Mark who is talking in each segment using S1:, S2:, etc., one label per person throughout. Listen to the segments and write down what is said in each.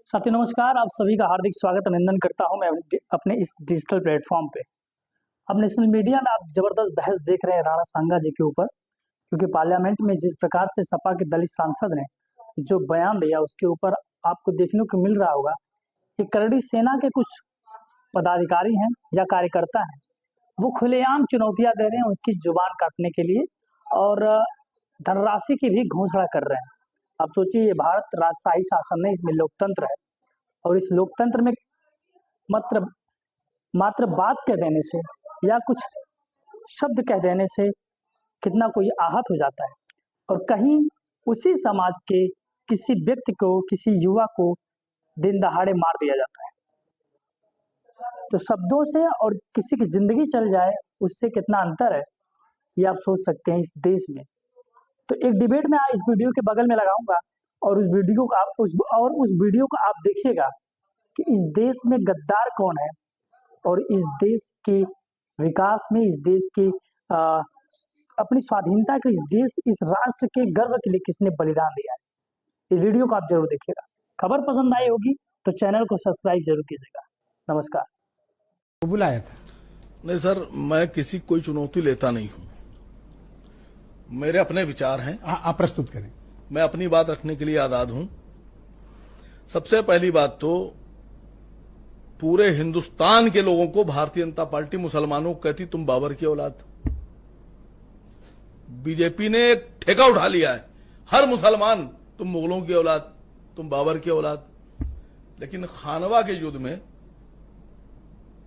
S1: साथियों नमस्कार, आप सभी का हार्दिक स्वागत अभिनंदन करता हूं मैं अपने इस डिजिटल प्लेटफॉर्म पे। अब नेशनल मीडिया में आप जबरदस्त बहस देख रहे हैं राणा सांगा जी के ऊपर, क्योंकि पार्लियामेंट में जिस प्रकार से सपा के दलित सांसद ने जो बयान दिया उसके ऊपर आपको देखने को मिल रहा होगा कि करड़ी सेना के कुछ पदाधिकारी हैं या कार्यकर्ता हैं, वो खुलेआम चुनौतियां दे रहे हैं उनकी जुबान काटने के लिए और धनराशि की भी घोषणा कर रहे हैं। अब सोचिए, ये भारत राजशाही शासन है, इसमें लोकतंत्र है और इस लोकतंत्र में मात्र मात्र बात कह देने से या कुछ शब्द कह देने से कितना कोई आहत हो जाता है और कहीं उसी समाज के किसी व्यक्ति को, किसी युवा को दिन दहाड़े मार दिया जाता है। तो शब्दों से और किसी की जिंदगी चल जाए, उससे कितना अंतर है ये आप सोच सकते हैं इस देश में। तो एक डिबेट में इस वीडियो के बगल में लगाऊंगा और उस वीडियो को आप देखिएगा कि इस देश में गद्दार कौन है और इस देश के विकास में, इस देश की अपनी स्वाधीनता के, इस राष्ट्र के गर्व के लिए किसने बलिदान दिया है। इस वीडियो को आप जरूर देखिएगा। खबर पसंद आई होगी तो चैनल को सब्सक्राइब जरूर कीजिएगा। नमस्कार।
S2: बुलाया था?
S3: नहीं सर, मैं किसी कोई चुनौती लेता नहीं हूं। मेरे अपने विचार हैं।
S2: आप प्रस्तुत करें।
S3: मैं अपनी बात रखने के लिए आजाद हूं। सबसे पहली बात तो पूरे हिंदुस्तान के लोगों को भारतीय जनता पार्टी मुसलमानों को कहती तुम बाबर की औलाद। बीजेपी ने एक ठेका उठा लिया है, हर मुसलमान तुम मुगलों की औलाद, तुम बाबर की औलाद। लेकिन खानवा के युद्ध में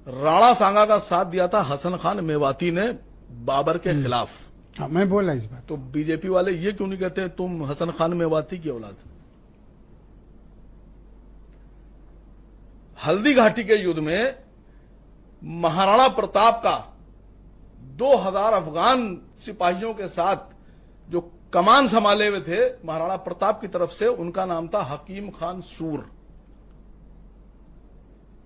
S3: राणा सांगा का साथ दिया था हसन खान मेवाती ने बाबर के खिलाफ।
S2: हाँ, मैं बोला इस बात।
S3: तो बीजेपी वाले ये क्यों नहीं कहते तुम हसन खान मेवाती की औलाद। हल्दी घाटी के युद्ध में महाराणा प्रताप का 2000 अफगान सिपाहियों के साथ जो कमान संभाले हुए थे महाराणा प्रताप की तरफ से, उनका नाम था हकीम खान सूर।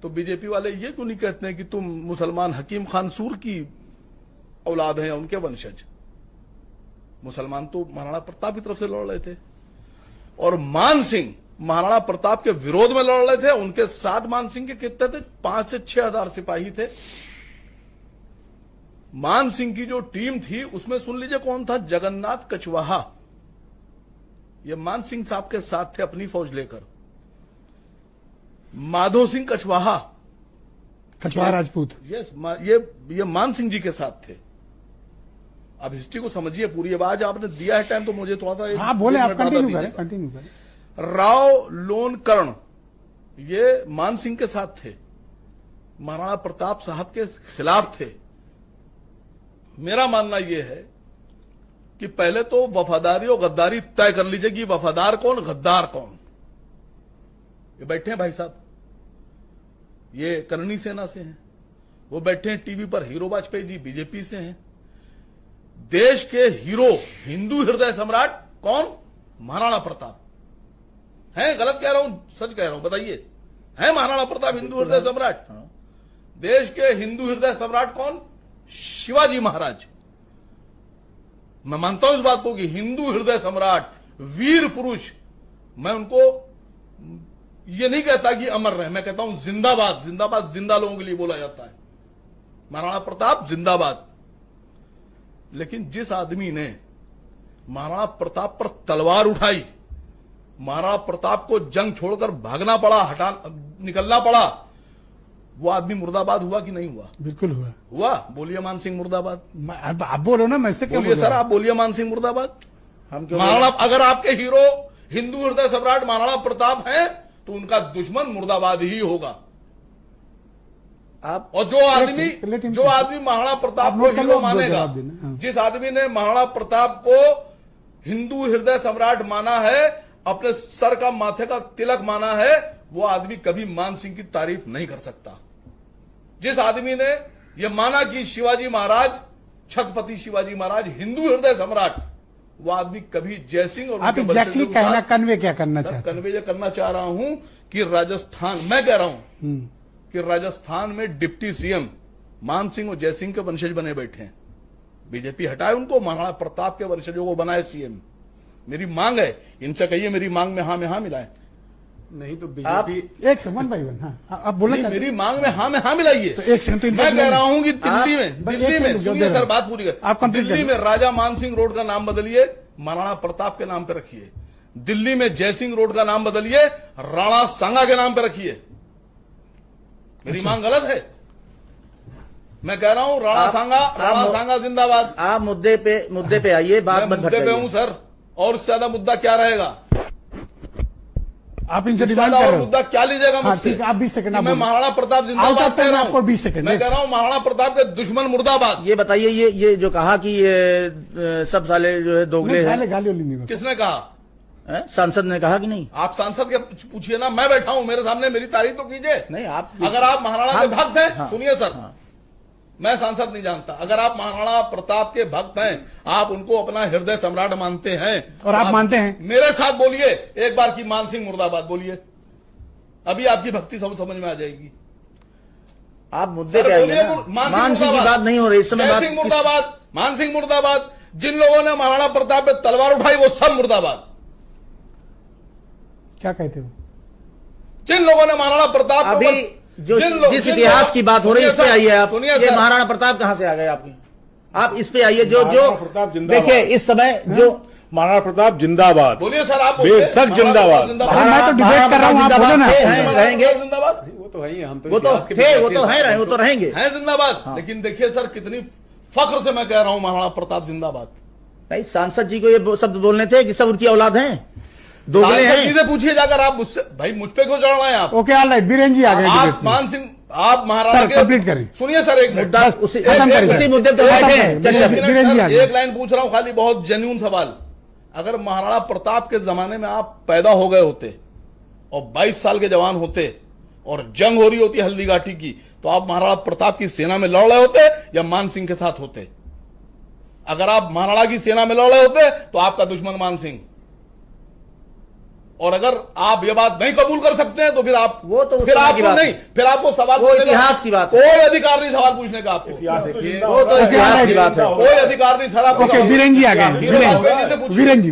S3: तो बीजेपी वाले ये क्यों नहीं कहते हैं कि तुम मुसलमान हकीम खान सूर की औलाद हैं, उनके वंशज। मुसलमान तो महाराणा प्रताप की तरफ से लड़ रहे थे और मान सिंह महाराणा प्रताप के विरोध में लड़ रहे थे। उनके साथ मान सिंह के कितने थे? 5 से 6 हजार सिपाही थे। मान सिंह की जो टीम थी उसमें सुन लीजिए कौन था? जगन्नाथ कछवाहा। ये मान सिंह साहब के साथ थे अपनी फौज लेकर। माधो सिंह कछवाहा
S2: राजपूत,
S3: यस, ये मान सिंह जी के साथ थे। अब हिस्ट्री को समझिए पूरी। अब आज आपने दिया है टाइम तो मुझे थोड़ा सा
S2: हाँ बोले, आप कंटिन्यू करें।
S3: राव लोन कर्ण ये मान सिंह के साथ थे, महाराणा प्रताप साहब के खिलाफ थे। मेरा मानना यह है कि पहले तो वफादारी और गद्दारी तय कर लीजिए कि वफादार कौन, गद्दार कौन। ये बैठे हैं भाई साहब, ये करनी सेना से हैं। वो बैठे हैं टीवी पर, हीरो वाजपेयी जी बीजेपी से हैं। देश के हीरो, हिंदू हृदय सम्राट कौन? महाराणा प्रताप। हैं? गलत कह रहा हूं, सच कह रहा हूं, बताइए। है महाराणा प्रताप हिंदू हृदय सम्राट? देश के हिंदू हृदय सम्राट कौन? शिवाजी महाराज। मैं मानता हूं इस बात को कि हिंदू हृदय सम्राट, वीर पुरुष। मैं उनको ये नहीं कहता कि अमर रहे, मैं कहता हूं जिंदाबाद। जिंदाबाद जिंदा लोगों के लिए बोला जाता है। महाराणा प्रताप जिंदाबाद। लेकिन जिस आदमी ने महाराणा प्रताप पर तलवार उठाई, महाराणा प्रताप को जंग छोड़कर भागना पड़ा, निकलना पड़ा, वो आदमी मुर्दाबाद हुआ कि नहीं हुआ?
S2: बिल्कुल हुआ।
S3: हुआ। बोलिए मान सिंह मुर्दाबाद।
S2: आप बोलो ना, मैं से क्या
S3: बोलिए सर, आप बोलिए मान सिंह मुर्दाबाद।
S1: हम क्यों
S3: महाराणा, अगर आपके हीरो हिंदू हृदय सम्राट महाराणा प्रताप हैं तो उनका दुश्मन मुर्दाबाद ही होगा।
S1: आप
S3: और जो आदमी महाराणा प्रताप को हीरो मानेगा, जिस आदमी ने महाराणा प्रताप को हिंदू हृदय सम्राट माना है, अपने सर का माथे का तिलक माना है, वो आदमी कभी मान सिंह की तारीफ नहीं कर सकता। जिस आदमी ने यह माना कि शिवाजी महाराज, छत्रपति शिवाजी महाराज हिंदू हृदय सम्राट, वो आदमी कभी जयसिंह और
S2: आप एग्जैक्टली कहना, कन्वे क्या करना चाहते हैं?
S3: कन्वे ये करना चाह रहा हूं कि राजस्थान, मैं कह रहा हूं कि राजस्थान में डिप्टी सीएम मान सिंह और जयसिंह के वंशज बने बैठे हैं। बीजेपी हटाए उनको, महाराणा प्रताप के वंशजों को बनाए सीएम। मेरी मांग है, इनसे कहिए मेरी मांग में हाँ मिलाएं।
S4: नहीं तो
S5: आप
S4: बीजेपी
S2: एक सेकंड भाई वन, हाँ आप बोलना
S3: नहीं,
S2: चाहते
S3: मेरी मांग में हाँ मिलाइए।
S2: तो एक सेकंड तो इनका
S3: मैं कह रहा हूं कि
S2: आप-
S3: दिल्ली में
S2: भाई,
S3: दिल्ली
S2: एक
S3: में
S2: सेकंड, जो
S3: सुनिए
S2: दे
S3: सर
S2: रहे
S3: बात पूरी कर।
S2: आप complete
S3: दिल्ली
S2: करिए।
S3: में राजा मानसिंह रोड का नाम बदलिए, महाराणा प्रताप के नाम पे रखिए। दिल्ली में जयसिंह रोड का नाम बदलिए, राणा सांगा के नाम पे रखिए। मेरी मांग गलत है? मैं कह रहा हूं राणा सांगा जिंदाबाद।
S5: आप मुद्दे पे आइए, बात
S3: मैं
S5: मत
S3: मुद्दे पे हूं
S5: भटकाइए।
S3: सर, और इससे ज्यादा मुद्दा क्या रहेगा?
S2: आप इनसे
S3: इससे
S2: डिमांड
S3: ज्यादा
S2: कर
S3: और
S2: रहे हो।
S3: मुद्दा क्या लीजिएगा
S2: हाँ,
S3: मुझसे?
S2: ठीक है, आप 20 सेकंड
S3: कि
S2: आप
S3: मैं
S2: बोलिए।
S3: महाराणा प्रताप
S2: Out
S3: जिंदाबाद
S2: of
S3: कह
S2: 10
S3: रहा
S2: आपको 20
S3: हूं।
S2: सेकंड,
S3: मैं
S2: एक
S3: कह रहा हूं महाराणा प्रताप के दुश्मन मुर्दाबाद।
S5: ये बताइए, ये जो कहा कि ये सब साले जो है दोगले
S2: नहीं,
S5: हैं,
S2: गाली वाली नहीं होती।
S3: किसने कहा?
S5: सांसद ने कहा कि नहीं?
S3: आप सांसद के पूछिए ना, मैं बैठा हूं, मेरे सामने मेरी तारीफ तो कीजिए।
S5: नहीं, आप
S3: अगर आप महाराणा के
S5: हाँ,
S3: भक्त हैं,
S5: हाँ,
S3: सुनिए सर,
S5: हाँ।
S3: मैं सांसद नहीं जानता। अगर आप महाराणा प्रताप के भक्त हैं, आप उनको अपना हृदय सम्राट मानते हैं,
S2: और आप मानते हैं?
S3: मेरे साथ बोलिए एक बार की मानसिंह मुर्दाबाद बोलिए, अभी आपकी भक्ति समझ में आ जाएगी।
S5: आप मुद्दे
S3: सर
S5: पे आइए
S3: बोलिए,
S5: ना। मानसिंह की बात नहीं हो रही इस समय।
S3: जयसिंह मुर्दाबाद, मानसिंह मुर्दाबाद। जिन लोगों ने महाराणा प्रताप पे तलवार उठाई वो सब मुर्दाबाद।
S2: क्या कहते हो?
S3: जिन लोगों ने महाराणा प्रताप पे
S5: अभी जो जिस इतिहास की बात हो रही है इस पे आइए आप।
S3: सुनिए
S5: ये
S3: सर,
S5: महाराणा प्रताप कहां से आ गए आपके? आप इस पे आइए। जो
S6: महाराणा प्रताप जिंदाबाद।
S5: देखिए इस समय जो
S6: महाराणा प्रताप जिंदाबाद।
S3: बोलिए सर, आप बोलिए।
S6: बेशक जिंदाबाद।
S2: अरे मैं तो डिबेट कर रहा हूँ, आप बोलो ना।
S5: रहेंगे,
S3: जिंदाबाद
S4: वो तो है ही, हम तो
S5: वो तो
S4: इतिहास के
S5: थे, वो
S4: विद्यार्थी
S5: तो है
S4: हैं।
S5: रहे, वो तो रहेंगे।
S3: है जिंदाबाद। लेकिन देखिए सर, कितनी फख्र से मैं कह रहा हूं महाराणा प्रताप जिंदाबाद।
S5: नहीं, सांसद जी को ये शब्द बोलने थे कि सब उनकी औलाद हैं, दोगले
S3: सांसद जी
S5: हैं।
S3: से पूछिए जाकर, आप मुझसे भाई मुझ पे क्यों चढ़ रहे हैं आप?
S2: ओके ऑल राइट, बीरेन जी आ गए
S3: आप
S2: debate में।
S3: मानसिंह, आप महाराणा
S2: सर,
S3: के
S2: complete करें।
S3: सुनिए सर, एक मिनट
S5: मुद्दा उसी
S2: खत्म करें,
S5: उसी
S2: सर।
S5: मुद्दे पे
S2: खत्म
S5: बैठे
S2: करें,
S5: हैं।
S2: बिरेन
S5: चर्चा
S2: जी,
S5: करें।
S2: बिरेन जी आ गए।
S3: एक लाइन पूछ रहा हूं, खाली बहुत जेन्युइन सवाल। अगर महाराणा प्रताप के जमाने में आप पैदा हो गए होते और 22 साल के जवान होते और जंग हो रही होती हल्दी घाटी की, तो आप महाराणा प्रताप की सेना में लड़ रहे होते या मान सिंह के साथ होते? अगर आप महाराणा की सेना में लड़ रहे होते तो आपका दुश्मन मान सिंह। और अगर आप ये बात नहीं कबूल कर सकते हैं तो फिर आप
S5: वो तो उस
S3: फिर
S5: समय की
S3: आपको
S5: बात
S3: नहीं,
S5: है।
S3: फिर आपको सवाल
S5: वो
S3: पूछने का
S5: इतिहास की बात है।
S3: कोई अधिकार नहीं सवाल पूछने का आपको।
S4: देखिए,
S5: वो तो इतिहास की बात है।
S3: कोई अधिकार नहीं सर आपको
S2: ओके
S3: सवाल-
S2: बीरेन जी आ गए।
S3: फिर आप बेटी से पूछिए।
S2: वीरेन जी